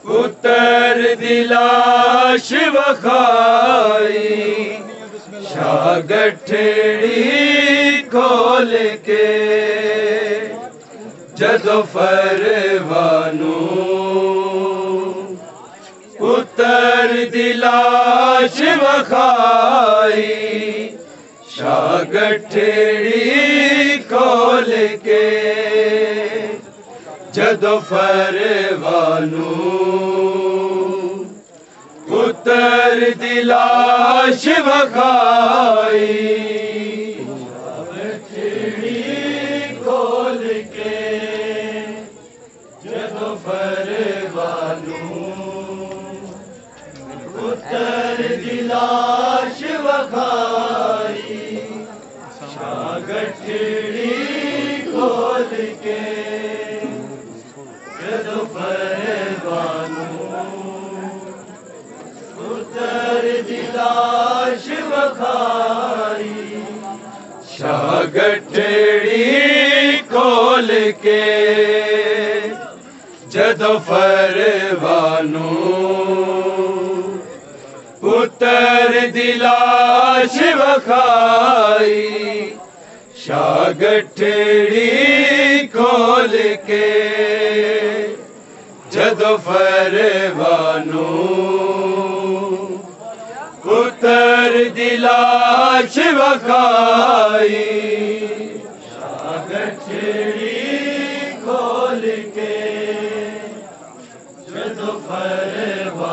पुत्र दिलाश वखाई शागठड़ी खोल के जदो फरवानू पुत्र दिलाश वखाई शागठड़ी खोल के जदो फरवानू पुत्र दिलाश वखाई शागठड़ी खोल के जदो फरवानू पुत्र दिलाश वखाई शागठड़ी खोल के जदो फरवानू पुत्र दिलाश वखाई शागठड़ी खोल के जदो फरवानू पुत्र दिलाश वखाई शागठड़ी खोल के जदो फरवानू पुत्र दिलाश वखाई शागठड़ी खोल के जदो फरवानू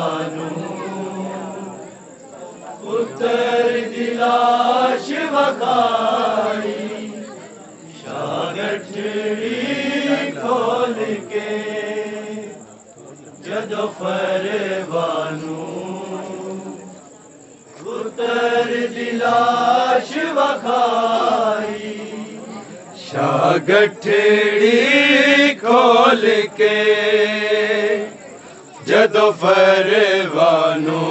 पुत्र दिलाश वखाई शागठड़ी खोल के जदों फरवानू पुत्र दिलाश वखाई शागठड़ी खोल के जदों फरवानू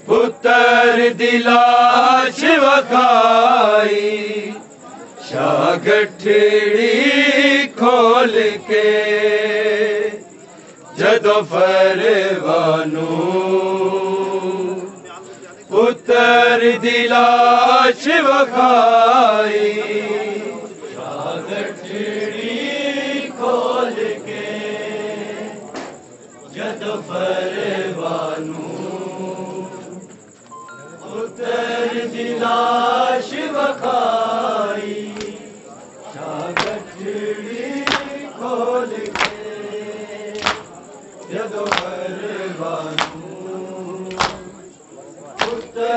पुत्र दिलाश वखाई शागठड़ी खोल के जदों फरवानू पुत्र दिलाश वखाई शागठड़ी खोल के जदों फरवानू पुत्र दिलाश वखाई शागठड़ी खोल के जदों फरवानू पुत्र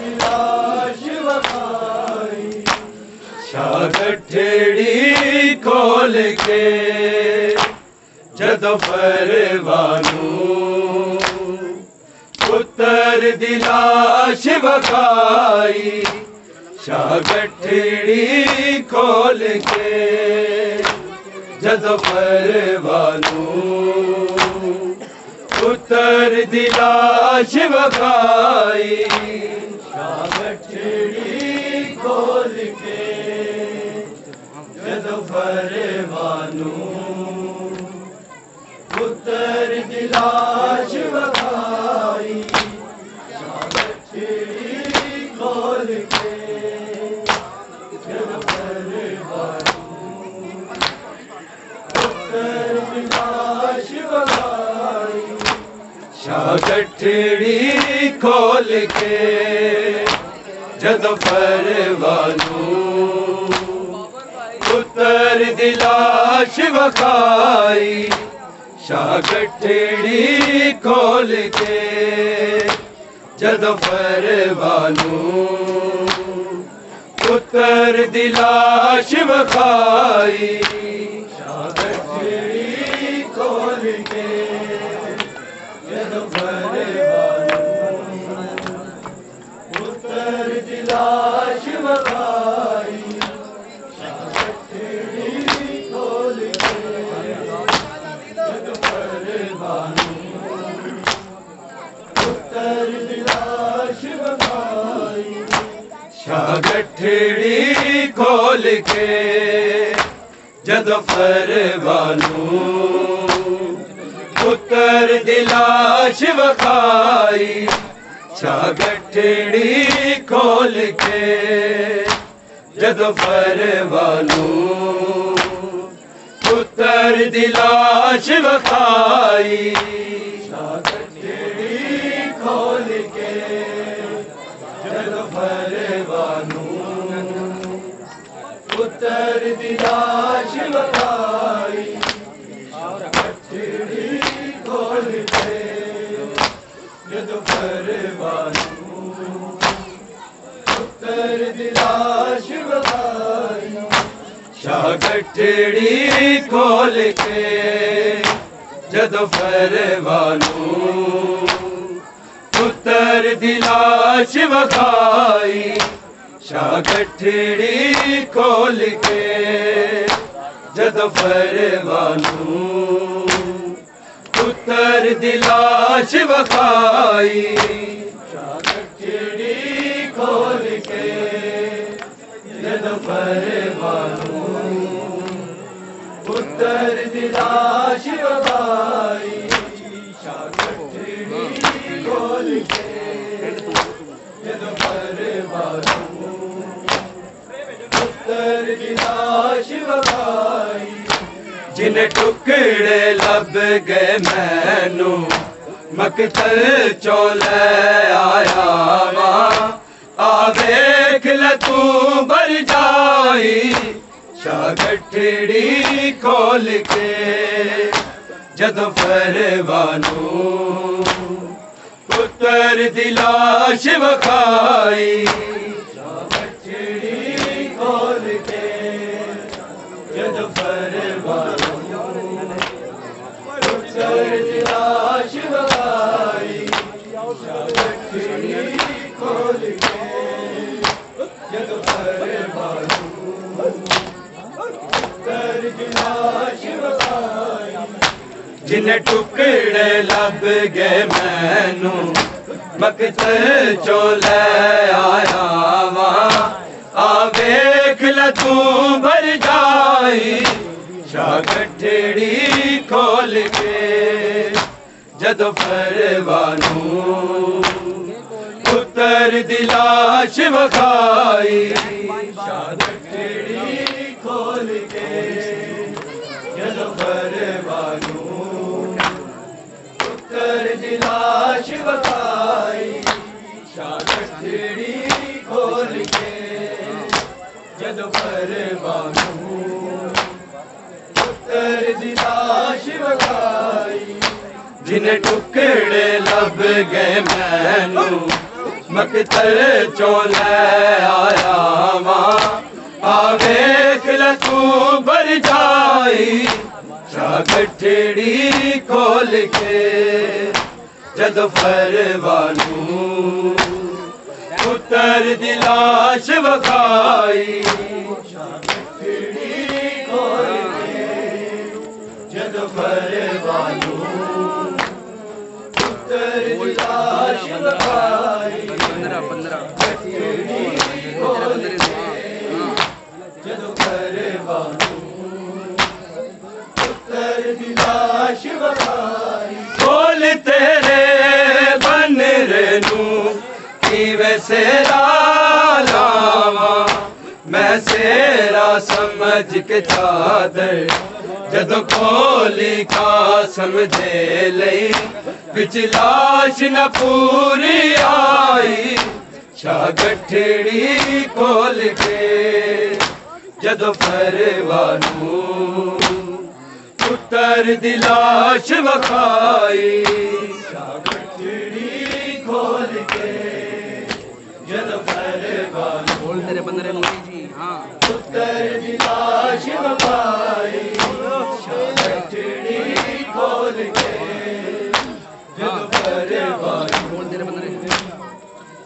दिलाश वखाई शागठड़ी खोल के जदों फरवानू पुत्र दिलाश वखाई शागठड़ी खोल के जदों फरवानू पुत्र दिलाश वखाई शागठड़ी खोल के जदों फरवानू पुत्र दिलाश वखाई शागठड़ी खोल के जदों फरवानू पुत्र दिलाश वखाई शागठड़ी खोल के जदों फरवानू पुत्र दिलाश वखाई शागठड़ी खोल के जदों फरवानू पुत्र दिलाश वखाई शागठड़ी खोल के जदों फरवानू पुत्र दिलाश वखाई शागठड़ी खोल के जदों फरवानू पुत्र दिलाश वखाई शागठड़ी खोल के जदों फरवानू पुत्र दिलाश वखाई शागठड़ी खोल के जदों फरवानू पुत्र दिलाश वखाई शागठड़ी खोल के जदों फरवानू पुत्र दिलाश वखाई शागठड़ी खोल के जदों फरवानू पुत्र दिलाश वखाई शागठड़ी खोल के जदों फरवानू पुत्र दिलाश वखाई शागठड़ी खोल के जदों फरवानू पुत्र दिलाश वखाई शागठड़ी खोल के जदों फरवानू पुत्र दिलाश वखाई शागठड़ी खोल के जदों फरवानू पुत्र दिलाश वखाई जिन टुकड़े लब गए मैनू मकतल चों लै आया वा आ वेख ले तू बर जाई शागठड़ी खोल के जदों फरवानू पुत्र दी लाश वखाई खोल के जद परवानू पुत्र दी लाश वखाई खोल के जद परवानू पुत्र दी लाश वखाई जिन्हें टुकड़े लब गए मैनू मकतल चो ले आया वहां आ वेख ल तू भर जाई शागठड़ी खोल के जदों परवानू पुत्र दी लाश वखाई शागठड़ी खोल के जदों परवानू पुत्र दी लाश वखाई शागठड़ी खोल के जदों परवानू पुत्र दी लाश वखाई जिन्हें टुकड़े लब गए मैनू मकतल चो ले आया वहां आ वेख ल तू भर जाई शागठड़ी खोल के जदों परवानू पुत्र दी लाश वखाई शागठड़ी खोल के जदों परवानू पुत्र दी लाश वखाई शागठड़ी खोल के जदों परवानू खोल तेरे बन रेनू किवे सेरा लावा मैं सेरा समझ के चादर जदों खोली का समझे लई बिच लाश न पूरी आई शागठड़ी खोल के जदों परवानू पुत्र दी लाश वखाई शागठड़ी खोल के जदों परवानू बोल तेरे बंदरे मोदी जी हां पुत्र दी लाश वखाई शागठड़ी खोल के जदों परवानू बोल तेरे बंदरे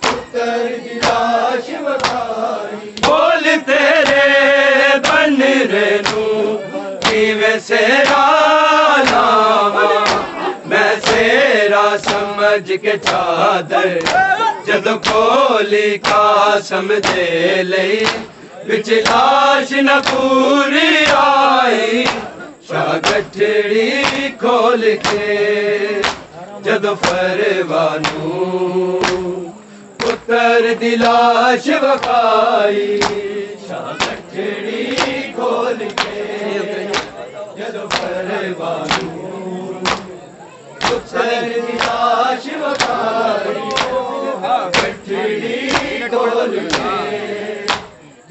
पुत्र दी लाश वखाई बोल तेरे बन रेनू किवे सेरा लावा मैं सेरा समझ के चादर जदों खोली का समझे लई बिच लाश न पूरी आई शागठड़ी खोल के जदों परवानू पुत्र दी लाश वखाई शागठड़ी खोल के जदों परवानू पुत्र दी लाश वखाई शागठड़ी खोल के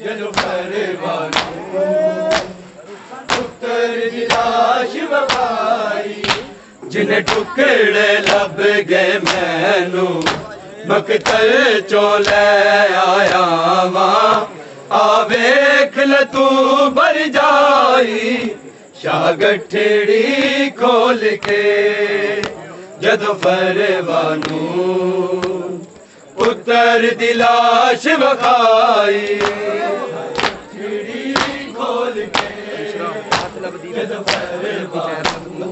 जदों परवानू पुत्र दी लाश वखाई जिन्हें टुकड़े लब गए मैनू मकतल चो ले आया वहां आ वेख ल तू भर जाई शागठड़ी खोल के जदों परवानू पुत्र दी लाश वखाई शागठड़ी खोल के जदों परवानू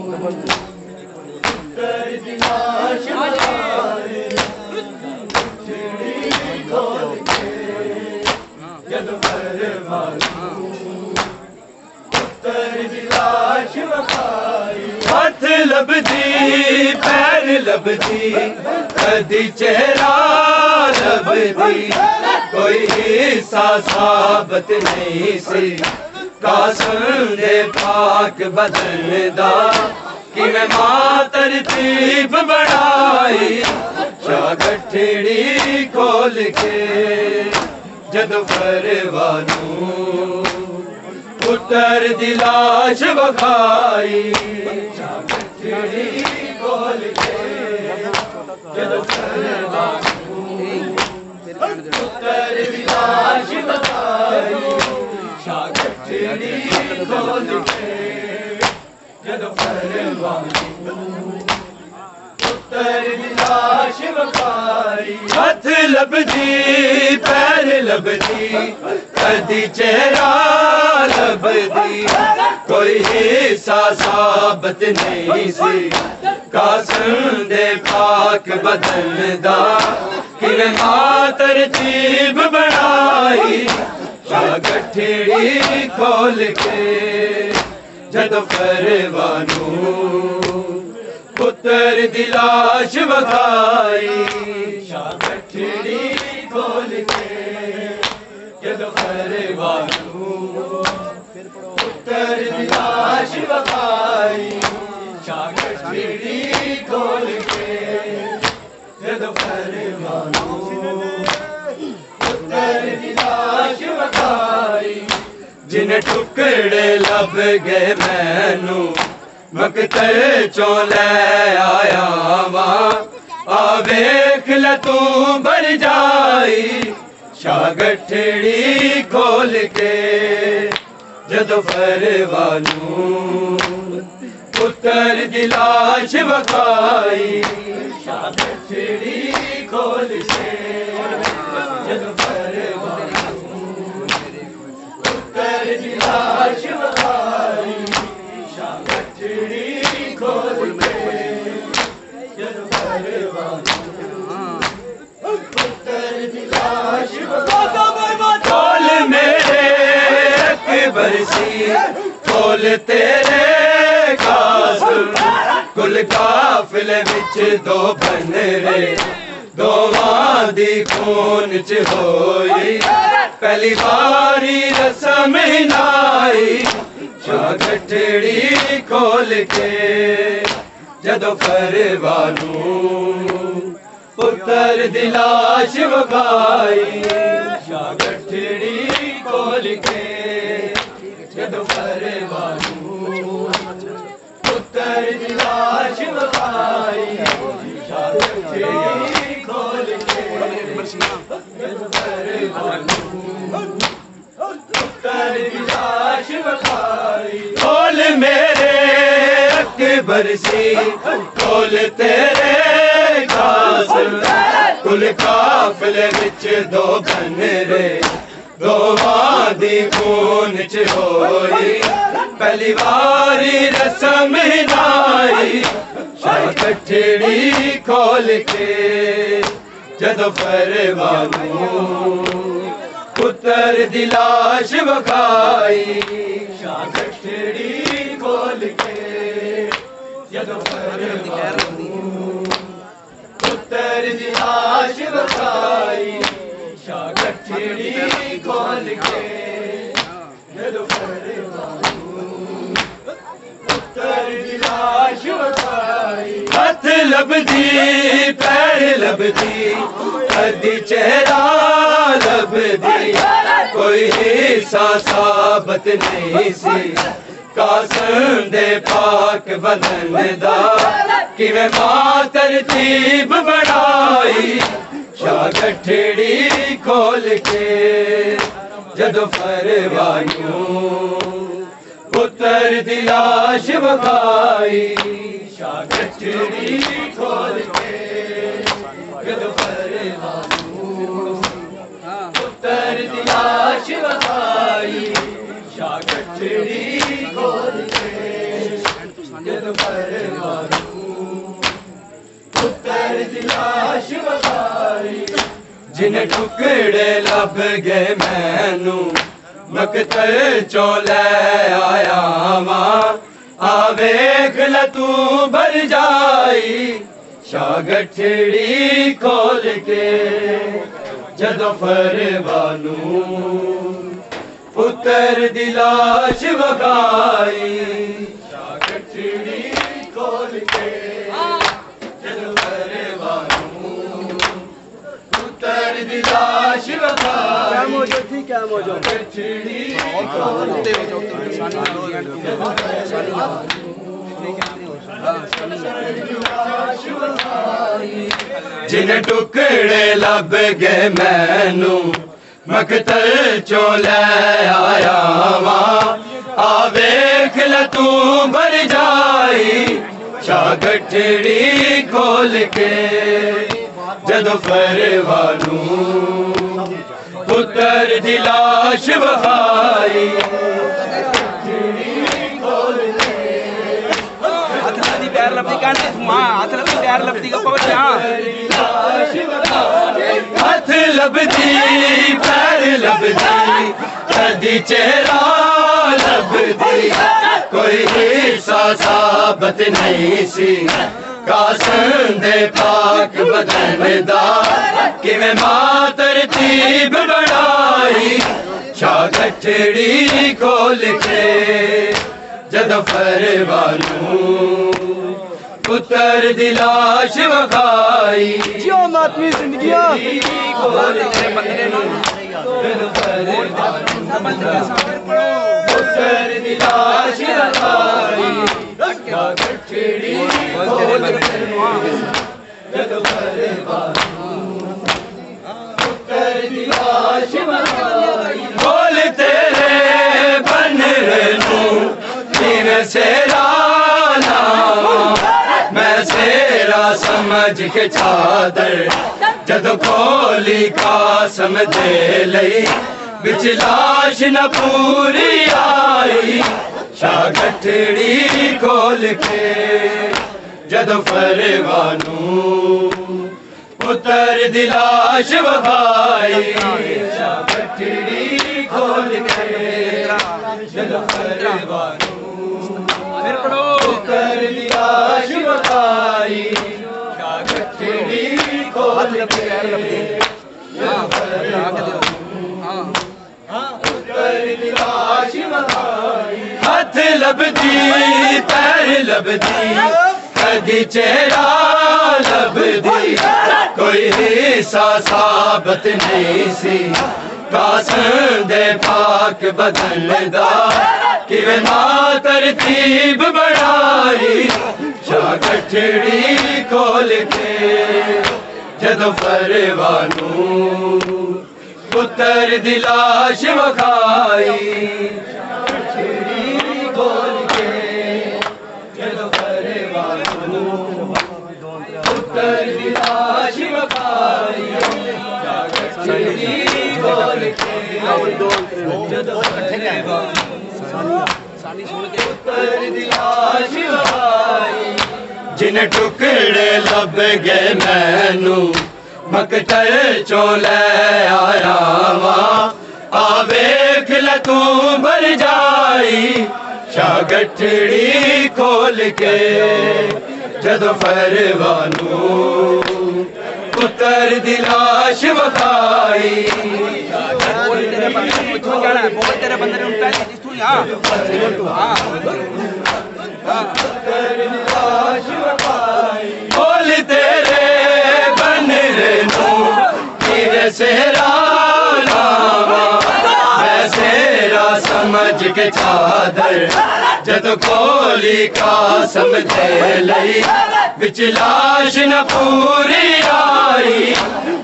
पुत्र दी लाश वखाई खोल के जदों परवानू पुत्र दी लाश वखाई हाथ लभदी पैर लभदी कदी चेहरा लभदी कोई हिस्सा साबत नहीं सी कासम दे पाक बदन दा कि मैं मां तरतीब बढ़ाई शागठड़ी खोल के जदों परवानू पुत्र दी लाश वखाई शागठड़ी खोल के जदों परवानू पुत्तर दी लाश वखाई शाह गठड़ी खोल के जदों परवानू पुत्तर दी लाश वखाई हथ लभदी पैर लभदी कदी चेहरा लभदी कोई हिस्सा साबत नहीं सी कासम दे पाक बदन दा किवें मां तरतीब बनाई शाह गठड़ी खोल के जदों परवानू पुत्तर दी लाश वखाई शाह गठड़ी खोल के जदों परवानू पुत्तर दी लाश वखाई शाह गठड़ी खोल के जदों परवानू पुत्तर दी लाश वखाई जिन टुकड़े लब गए मैनू मकतल चो लै आया वा आ वेख ल तू भर जाई शाह गठड़ी खोल के जदों परवानू पुत्तर दी लाश वखाई शाह गठड़ी खोल के जदों परवानू पुत्तर दी लाश वखाई शाह गठड़ी खोल के जदों परवानू पुत्तर दी लाश वखाई खोल मेरे अकबर सी खोल तेरे कासिम कुल काफिले विच दो बनरे दोवां दी खून च होई पहली बारी रस्म नाई शाह गठड़ी खोल के जदों परवानू पुत्तर दी लाश वखाई शाह गठड़ी खोल के जदों परवानू पुत्तर दी लाश वखाई शाह गठड़ी खोल के जदों परवानू पुत्तर दी लाश वखाई खोल मेरे अकबर सी खोल तेरे कासिम कुल काफिले विच दो बनरे दोवां दी खून च होई पहली बारी रस्म नाई शाह गठड़ी खोल के जदों परवानू पुत्तर दी लाश वखाई शाह गठड़ी खोल के जदों परवानू पुत्तर दी लाश वखाई शाह गठड़ी खोल के जदों परवानू पुत्तर दी लाश वखाई हथ लभदी पैर लभदी कदी चेहरा लभदी कोई हिस्सा साबत नहीं सी कासम दे पाक बदन दा किवें मां तरतीब बनाई शाह गठड़ी खोल के जदों परवानू पुत्तर दी लाश वखाई शाह गठड़ी खोल के जदों परवानू पुत्तर दी लाश वखाई शाह गठड़ी खोल के जदों परवानू पुत्तर दी लाश वखाई जिन टुकड़े लब गए मैनू मकतल चो लै आया वा आ वेख ल तू भर जाई शाह गठड़ी खोल के जदों परवानू पुत्तर दी लाश वखाई शाह गठड़ी खोल के जदों परवानू पुत्तर दी लाश वखाई क्या मौजूद गठड़ी खोल के लाश वखाई जिन टुकड़े लब गए मैनू मकतल चों लै आया वा आ वेख ल तू भर जाई शाह गठड़ी खोल के जदों परवानू पुत्र दी लाश वहाई पैर लपटी काटते हाथ लपटी पैर लपटी का पवच हाथ लबदी पैर लबदी कदी चेहरा लबदी कोई हिस्सा साबत नहीं सी कासन दे पाक बदन दा किवें मां तरतीब बनाई शाह गठड़ी खोल के जदों परवानू पुत्र दी लाश वखाई जियो मातमी जिंदगिया खोल के जदों पुत्र दी लाश वखाई शाह गठड़ी खोल के जदों परवानू पुत्र दी लाश वखाई बोल तेरे बन नू सेरा मैं सेरा समझ के चादर जद खोली कासम दे लई बिच लाश न पूरी आई शाह गठड़ी खोल के जद परवानू पुत्र दी लाश वहाई शाह गठड़ी खोल के जद परवानू पुत्र दी लाश वहाई शाह गठड़ी खोल के हाथ लबदी पैर लबदी कदी चेहरा लबदी कोई हिस्सा साबत नहीं सी कासन दे पाक बदन दा किवें मां तरतीब बनाई शाह गठड़ी खोल के जदों परवानू पुत्र दी लाश वखाई खोल के जदों परवानू पुत्र दी लाश वखाई खोल के जदों पुत्र दी लाश वखाई जिन टुकड़े लब गए मैनू मकतल चों लै आया वा आ वेख ल तू भर जाई शाह गठड़ी खोल के जदों परवानू पुत्र दी लाश वखाई तेरे बंदे ने उल्टा बोल तेरे बन नू सेरा मैं सेरा समझ के चादर जद खोली कासम दे लई बिच लाश न पूरी आई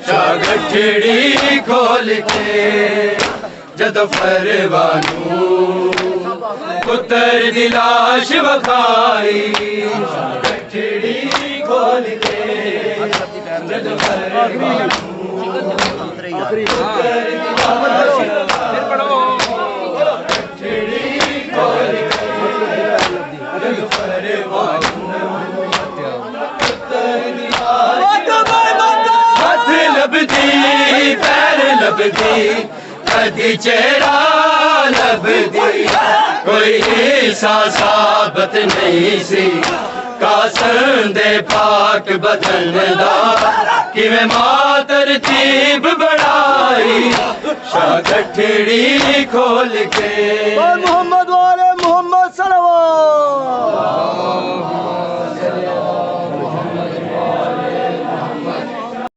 शाह गठड़ी खोल के जदों परवानू पुत्र दी लाश वखाई शाह गठड़ी खोल के जदों परवानू हाथ लबदी पैर लबदी कदी चेहरा लबदी कोई हिस्सा साबत नहीं सी कासन दे पाक बदन दा किवें मां तरतीब बनाई शाह गठड़ी खोल के मोहम्मद वाले मोहम्मद सल्लल्लाहु